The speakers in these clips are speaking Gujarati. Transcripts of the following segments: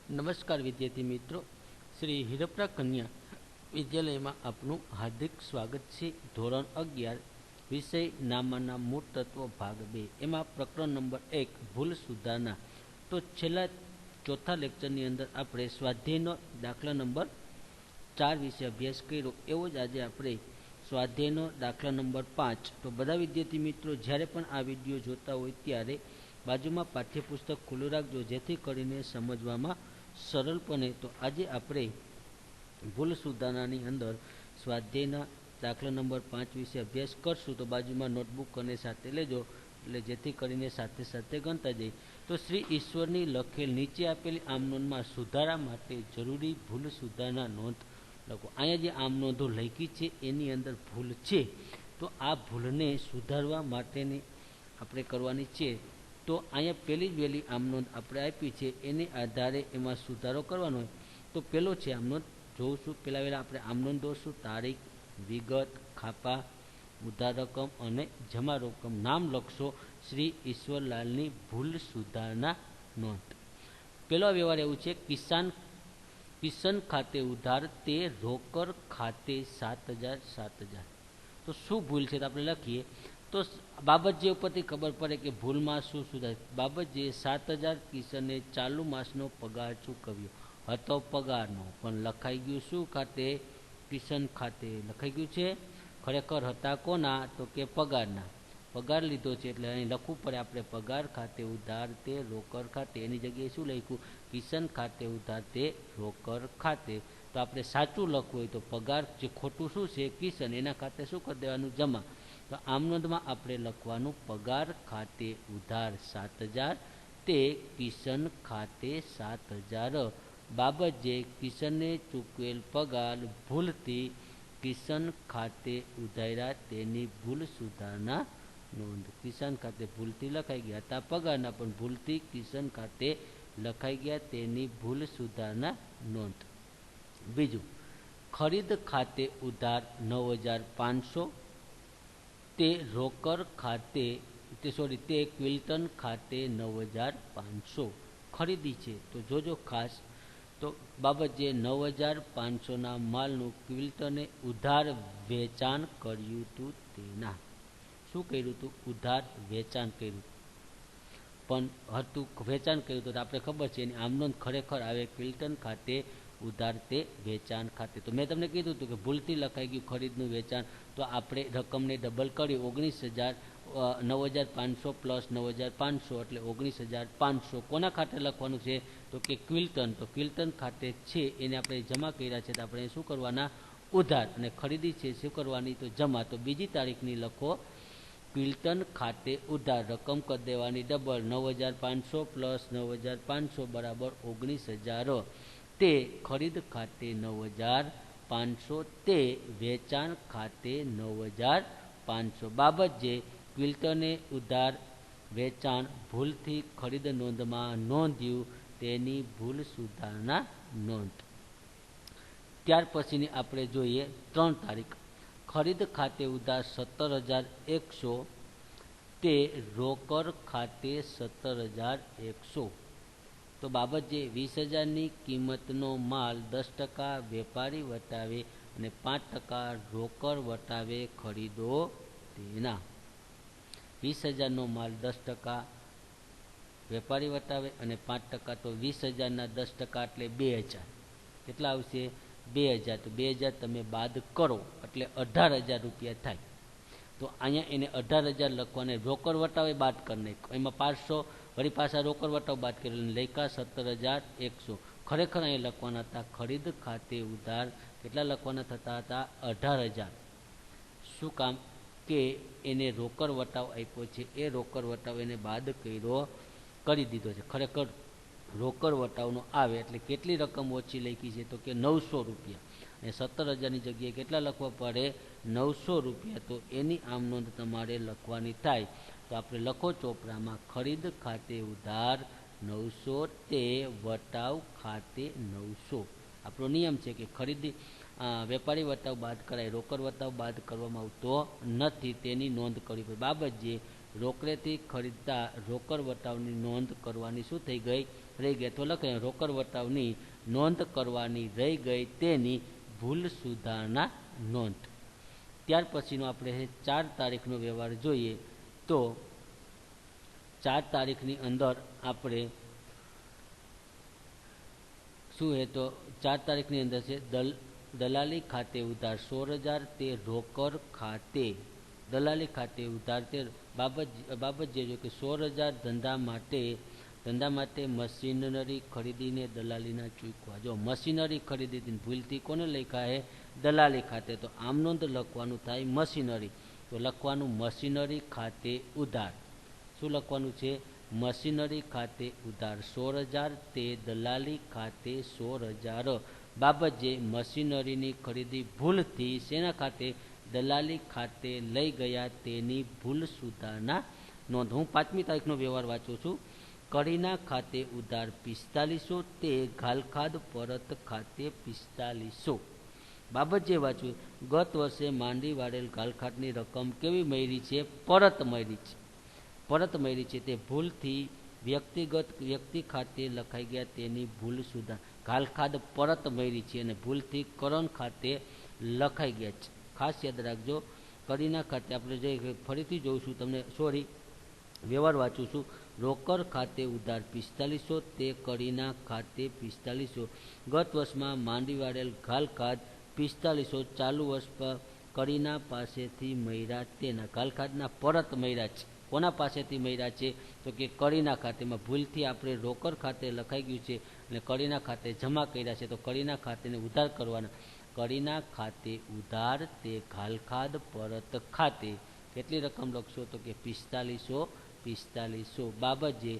નમસ્કાર વિદ્યાર્થી મિત્રો, શ્રી હિરપરા કન્યા વિદ્યાલયમાં આપનું હાર્દિક સ્વાગત છે। ધોરણ 11 વિષય નામાના મૂળ તત્વો ભાગ 2 એમાં પ્રકરણ નંબર 1 ભૂલ સુધારણા। તો છેલ્લા ચોથા લેક્ચરની અંદર આપણે સ્વાધ્યાયનો દાખલા નંબર 4 વિશે અભ્યાસ કર્યો, એવો જ આજે આપણે સ્વાધ્યાયનો દાખલા નંબર 5। તો બધા વિદ્યાર્થી મિત્રો જ્યારે પણ આ વિડીયો જોતા હોય ત્યારે બાજુમાં પાઠ્યપુસ્તક ખુલ્લું રાખજો, જેથી કરીને સમજવામાં સરળ બને। તો આજે આપણે ભૂલ સુધારણાની અંદર સ્વાધ્યાયના દાખલા નંબર 5 વિશે અભ્યાસ કરશું। તો બાજુમાં નોટબુક અને સાથે લેજો, એટલે જેથી કરીને સાથે સાથે ગણતા જઈએ। તો શ્રી ઈશ્વરની લખેલ નીચે આપેલી આમ નોંધમાં સુધારા માટે જરૂરી ભૂલ સુધારણા નોંધ લખો। અહીંયા જે આમ નોંધો લખી છે એની અંદર ભૂલ છે, તો આ ભૂલને સુધારવા માટેની આપણે કરવાની છે। તો અહીંયા પહેલી જ વહેલી આમ નોંધ આપણે આપી છે, એને આધારે એમાં સુધારો કરવાનો હોય। તો પહેલો છે આમ નોંધ જોઉંશું, પહેલાં વહેલા આપણે આમ નોંધ દોરશું। તારીખ, વિગત, ખાપા, ઉધાર રકમ અને જમા રકમ નામ લખશો। શ્રી ઈશ્વરલાલની ભૂલ સુધારણા નોંધ। પહેલો વ્યવહાર એવું છે, કિશન ખાતે ઉધાર તે રોકડ ખાતે 7,000 7,000। તો શું ભૂલ છે તો આપણે લખીએ। તો બાબત જે ઉપરથી ખબર પડે કે ભૂલમાં શું સુધાર। બાબત જે 7,000 કિશને ચાલુ માસનો પગાર ચૂકવ્યો હતો, પગારનો પણ લખાઈ ગયું શું ખાતે? કિશન ખાતે લખાઈ ગયું છે। ખરેખર હતા કોના? તો કે પગારના। પગાર લીધો છે એટલે અહીં લખવું પડે આપણે પગાર ખાતે ઉધાર તે રોકડ ખાતે, એની જગ્યાએ શું લખ્યું? કિશન ખાતે ઉધાર તે રોકડ ખાતે। તો આપણે સાચું લખવું હોય તો પગાર, જે ખોટું શું છે કિશન, એના ખાતે શું કરી દેવાનું? જમા। તો આમ નોંધમાં આપણે લખવાનું પગાર ખાતે ઉધાર 7,000 તે કિશન ખાતે 7,000। બાબત જે કિશને ચૂકવેલ પગાર ભૂલથી કિશન ખાતે ઉધાર્યા તેની ભૂલ સુધારણા નોંધ। કિશન ખાતે ભૂલથી લખાઈ ગયા હતા પગારના, પણ ભૂલથી કિશન ખાતે લખાઈ ગયા તેની ભૂલ સુધારણા નોંધ। બીજું, ખરીદ ખાતે ઉધાર 9,500 તે રોકડ ખાતે તે ક્વિલ્ટન ખાતે 9,500 ખરીદી છે। તો જોજો ખાસ, તો બાબત જે 9,500ના માલનું ક્વિલ્ટને ઉધાર વેચાણ કર્યું હતું તેના। શું કર્યું હતું? ઉધાર વેચાણ કર્યું, પણ હતું વેચાણ કર્યું તો આપણે ખબર છે એની આમ નોંધ ખરેખર આવે ક્વિલ્ટન ખાતે ઉધાર તે વેચાણ ખાતે। તો મેં તમને કીધું હતું કે ભૂલથી લખાઈ ગયું ખરીદનું વેચાણ, તો આપણે રકમને ડબલ કરી 19,000 9,500 પ્લસ 9,500 એટલે 19,500 કોના ખાતે લખવાનું છે? તો કે ક્વિલ્ટન। તો ક્વિલ્ટન ખાતે છે એને આપણે જમા કર્યા છે, તો આપણે શું કરવાના? ઉધાર। અને ખરીદી છે શું કરવાની? તો જમા। તો બીજી તારીખની લખો ક્વિલ્ટન ખાતે ઉધાર, રકમ કરી દેવાની ડબલ, 9,500 પ્લસ 9,500 બરાબર 19,000 તે ખરીદ ખાતે 9,500 તે વેચાણ ખાતે 9,500। બાબત જે ક્વિલ્ટને ઉધાર વેચાણ ભૂલથી ખરીદ નોંધમાં નોંધ્યું તેની ભૂલ સુધારણા નોંધ। ત્યાર પછીની આપણે જોઈએ 3 તારીખ, ખરીદ ખાતે ઉધાર 17,100 તે રોકડ ખાતે 17,100। તો બાબત જે 20,000ની કિંમતનો માલ 10% વેપારી વટાવે અને 5% રોકડ વટાવે ખરીદો તેના। 20,000નો માલ 10% વેપારી વટાવે અને 5%, તો 20,000ના 10% એટલે 2,000, કેટલા આવશે? 2,000। તો 2,000 તમે બાદ કરો એટલે 18,000 રૂપિયા થાય। તો અહીંયા એને 18,000 લખવાને રોકડ વટાવે બાદ કરી નાખો, એમાં 500 વળી પાછા રોકડ વટાવ બાદ કરી લખ્યા 17,100। ખરેખર અહીં લખવાના હતા ખરીદ ખાતે ઉધાર કેટલા લખવાના થતા હતા? 18,000। શું કામ? કે એને રોકડ વટાવ આપ્યો છે, એ રોકડ વટાવ એને બાદ કરી દીધો છે। ખરેખર રોકડ વટાવનો આવે એટલે કેટલી રકમ ઓછી લખી છે? તો કે 900 રૂપિયા, અને 17,000ની જગ્યાએ કેટલા લખવા પડે? 900 રૂપિયા। તો એની આમ નોંધ તમારે લખવાની થાય। તો આપણે લખો ચોપડામાં ખરીદ ખાતે ઉધાર 900 તે વટાવ ખાતે 900। આપણો નિયમ છે કે ખરીદી વેપારી વટાવ બાદ કરાય, રોકડ વટાવ બાદ કરવામાં આવતો નથી, તેની નોંધ કરવી પડે। બાબત જે રોકડેથી ખરીદતા રોકડ વટાવની નોંધ કરવાની શું થઈ ગઈ? રહી ગયા. તો લખે રોકડ વટાવની નોંધ કરવાની રહી ગઈ તેની ભૂલ સુધારણા નોંધ. ત્યાર પછીનો આપણે 4 તારીખનો વ્યવહાર જોઈએ. તો 4 તારીખની અંદર આપણે શું હે તો 4 તારીખની અંદર છે દલાલી ખાતે ઉધાર 16,000 તે રોકડ ખાતે દલાલી ખાતે ઉધાર તે બાબત જે 16,000 ધંધા માટે મશીનરી ખરીદીને દલાલીના ચૂકવા. જો મશીનરી ખરીદી ભૂલથી કોને લખ્યા હે? દલાલી ખાતે. તો આમ નોંધ લખવાનું થાય મશીનરી. તો લખવાનું મશીનરી ખાતે ઉધાર. શું લખવાનું છે? મશીનરી ખાતે ઉધાર 16,000 તે દલાલી ખાતે 16,000 બાબત જે મશીનરીની ખરીદી ભૂલથી શેના ખાતે? દલાલી ખાતે લઈ ગયા તેની ભૂલ સુધારણા નોંધ. હું 5મી તારીખનો વ્યવહાર વાંચું છું. કડીના ખાતે ઉધાર 4500 તે ઘાલખાદ પરત ખાતે 4500 બાબત જે વાંચ્યું. ગત વર્ષે માંડી વાળેલ ઘાલખાદની રકમ કેવી મળી છે? પરત મળી છે. પરત મળી છે તે ભૂલથી વ્યક્તિ ખાતે લખાઈ ગયા તેની ભૂલ સુધાર. ઘાલખાદ પરત મળી છે અને ભૂલથી કરણ ખાતે લખાઈ ગયા છે. ખાસ યાદ રાખજો. કડીના ખાતે આપણે જે ફરીથી જોઈશું તમને વ્યવહાર વાંચું છું. રોકડ ખાતે ઉધાર 4500 તે કડીના ખાતે 4500 ગત વર્ષમાં માંડી વાળેલ ઘાલખાદ 4500 ચાલુ વર્ષ પર કડીના પાસેથી મળ્યા તેના ઘાલખાદના પરત મળ્યા છે. કોના પાસેથી મળ્યા છે? તો કે કડીના ખાતેમાં ભૂલથી આપણે રોકડ ખાતે લખાઈ ગયું છે અને કડીના ખાતે જમા કર્યા છે. તો કડીના ખાતેને ઉધાર કરવાના. કડીના ખાતે ઉધાર તે ઘાલખાદ પરત ખાતે કેટલી રકમ લખશો? તો કે 4500 બાબત જે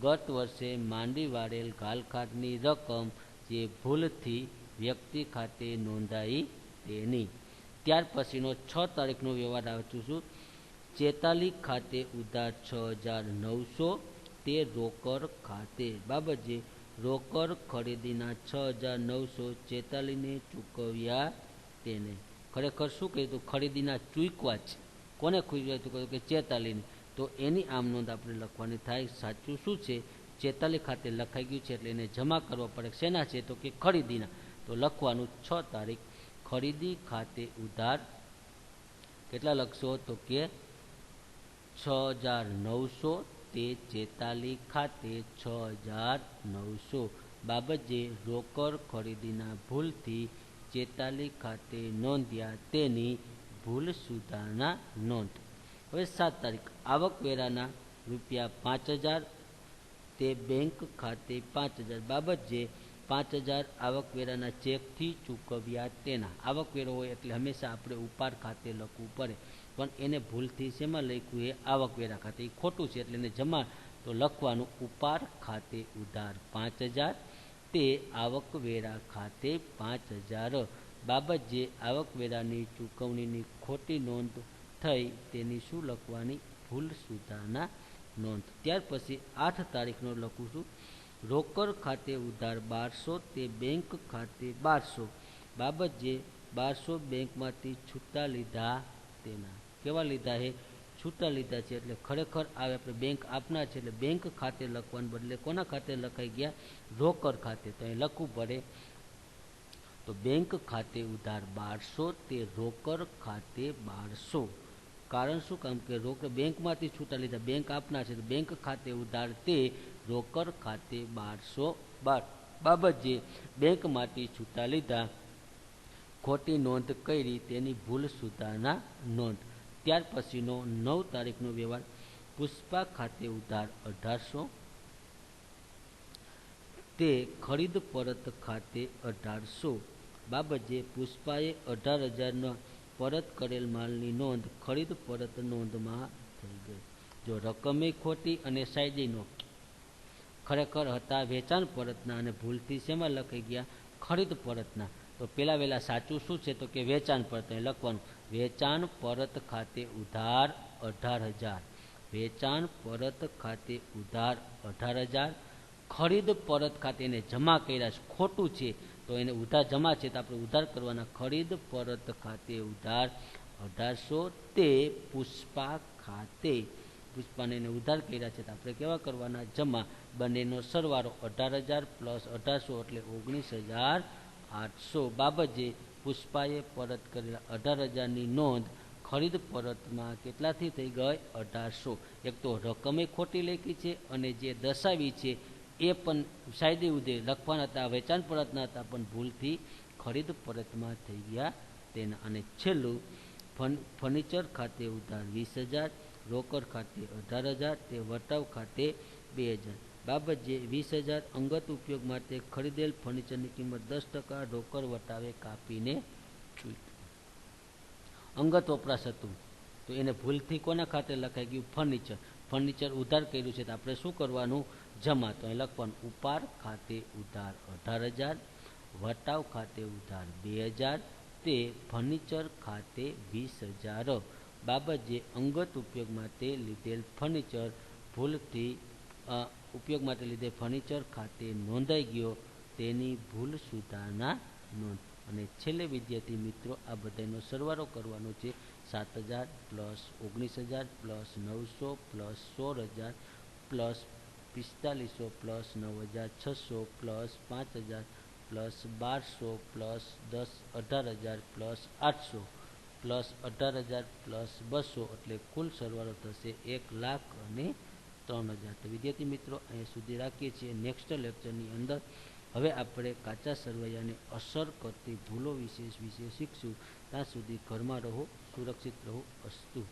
ગત વર્ષે માંડી વાળેલ ઘાલખાદની રકમ જે ભૂલથી વ્યક્તિ ખાતે નોંધાઈ તેની. ત્યાર પછીનો 6 તારીખનો વ્યવહાર વાંચું છું. ચેતાલી ખાતે ઉધાર 6,900 તે રોકડ ખાતે બાબત જે રોકડ ખરીદીના 6,900 ચેતાલીને ચૂકવ્યા તેને. ખરેખર શું કીધું? ખરીદીના ચૂકવા છે. કોને ચૂકવ્યું? કે ચેતાલીને. તો એની આમ નોંધ આપણે લખવાની થાય. સાચું શું છે? ચેતાલી ખાતે લખાઈ ગયું છે એટલે એને જમા કરવા પડે. શેના છે? તો કે ખરીદીના. તો લખવાનું 6 તારીખ ખરીદી ખાતે ઉધાર કેટલા લખશો? તો કે 6,900 તે ચેતાલી ખાતે 6,900 બાબત જે રોકડ ખરીદીના ભૂલથી ચેતાલી ખાતે નોંધ્યા તેની ભૂલ સુધારણા નોંધ. હવે 7 તારીખ આવકવેરાના ₹5,000 તે બેંક ખાતે 5,000 બાબત જે 5,000 આવકવેરાના ચેકથી ચૂકવ્યા તેના. આવકવેરો હોય એટલે હંમેશા આપણે ઉપાર ખાતે લખવું પડે, પણ એને ભૂલથી શેમાં લખ્યું? એ આવકવેરા ખાતે. એ ખોટું છે એટલે એને જમા. તો લખવાનું ઉપાર ખાતે ઉધાર 5,000 તે આવકવેરા ખાતે 5,000 બાબત જે આવકવેરાની ચૂકવણીની ખોટી નોંધ થઈ તેની શું લખવાની? ભૂલ સુધારણા નોંધ. ત્યાર પછી 8 તારીખનો લખું છું. રોકડ ખાતે ઉધાર 1,200 તે બેંક ખાતે 1,200 બાબત જે 1,200 બેંકમાંથી છૂટા લીધા તેના. કેવા લીધા છે? છૂટા લીધા છે. એટલે ખરેખર આવે આપણે બેંક આપના છે એટલે બેંક ખાતે લખવાને બદલે કોના ખાતે લખાઈ ગયા? રોકડ ખાતે. તો અહીં લખવું પડે. તો બેંક ખાતે ઉધાર 1,200 તે રોકડ ખાતે 1,200. કારણ શું? કામ કે રોકડ બેંકમાંથી છૂટા લીધા. બેંક આપના છે તો બેંક ખાતે ઉધાર તે રોકડ ખાતે 1,200 બાબત જે બેંકમાંથી છૂટા લીધા ખોટી નોંધ કરી તેની ભૂલ સુધારણા નોંધ. ત્યાર પછીનો 9 તારીખનો વ્યવહાર. પુષ્પા ખાતે ઉધાર 1,800 તે ખરીદ પરત ખાતે 1,800 બાબત જે પુષ્પાએ 18,000 પરત કરેલ માલની નોંધ ખરીદ પરત નોંધમાં થઈ ગઈ. જો રકમે ખોટી અને સાઈઝે નો ખરેખર હતા વેચાણ પરતના અને ભૂલથી શેમાં લખાઈ ગયા? ખરીદ પરતના. તો પેલા વહેલા સાચું શું છે? તો કે વેચાણ પરત. લખવાનું વેચાણ પરત ખાતે ઉધાર 18,000 વેચાણ પરત ખાતે ઉધાર 18,000 ખરીદ પરત ખાતે એને જમા કર્યા છે. ખોટું છે તો એને ઉધાર જમા છે તો આપણે ઉધાર કરવાના. ખરીદ પરત ખાતે ઉધાર 1,800 તે પુષ્પા ખાતે પુષ્પાને એને ઉધાર કર્યા છે તો આપણે કેવા કરવાના? જમા. બંનેનો સરવાળો 18,000 પ્લસ 1800 એટલે 19,800. બાબતે પુષ્પાએ પરત કરેલા 18,000ની નોંધ ખરીદ પરતમાં કેટલાથી થઈ ગઈ? 1800. એક તો રકમે ખોટી લખી છે અને જે દર્શાવી છે એ પણ સાયદે ઉદે લખવાના હતા, વેચાણ પરતના હતા, પણ ભૂલથી ખરીદ પરતમાં થઈ ગયા તેના. અને છેલ્લું, ફર્નિચર ખાતે ઉધાર 20,000, રોકડ ખાતે 18,000, તે વટાવ ખાતે 2,000. બાબત જે 20,000 અંગત ઉપયોગ માટે ખરીદેલ ફર્નિચરની કિંમત 10% રોકડ વટાવે કાપીને ચૂકવી. અંગત વપરાશ હતું તો એને ભૂલથી કોના ખાતે લખાઈ ગયું? ફર્નિચર. ફર્નિચર ઉધાર કર્યું છે તો આપણે શું કરવાનું? જમા. તો અહીં લખવાનું ઉપાર ખાતે ઉધાર 18,000, વટાવ ખાતે ઉધાર 2,000, તે ફર્નિચર ખાતે 20,000. બાબત જે અંગત ઉપયોગ માટે લીધેલ ફર્નિચર ભૂલથી ઉપયોગ માટે લીધેલ ફર્નિચર ખાતે નોંધાઈ ગયો તેની ભૂલ સુધારણા નોંધ. અને છેલ્લે વિદ્યાર્થી મિત્રો આ બધાનો સરવાળો કરવાનો છે. 7,000 plus 19,000 plus 900 plus 16,000 plus 4500 plus 9,600 plus 5,000 plus 1,200 plus 18,000 plus 800 plus 18,000 plus 200 એટલે કુલ સરવાળો થશે 1,03,000. તો વિદ્યાર્થી મિત્રો અહીંયા સુધી રાખીએ છીએ. નેક્સ્ટ લેક્ચરની અંદર હવે આપણે કાચા સરવૈયાને અસર કરતી ભૂલો વિશે શીખશું. ત્યાં સુધી ઘરમાં રહો, સુરક્ષિત રહો. અસ્તુ.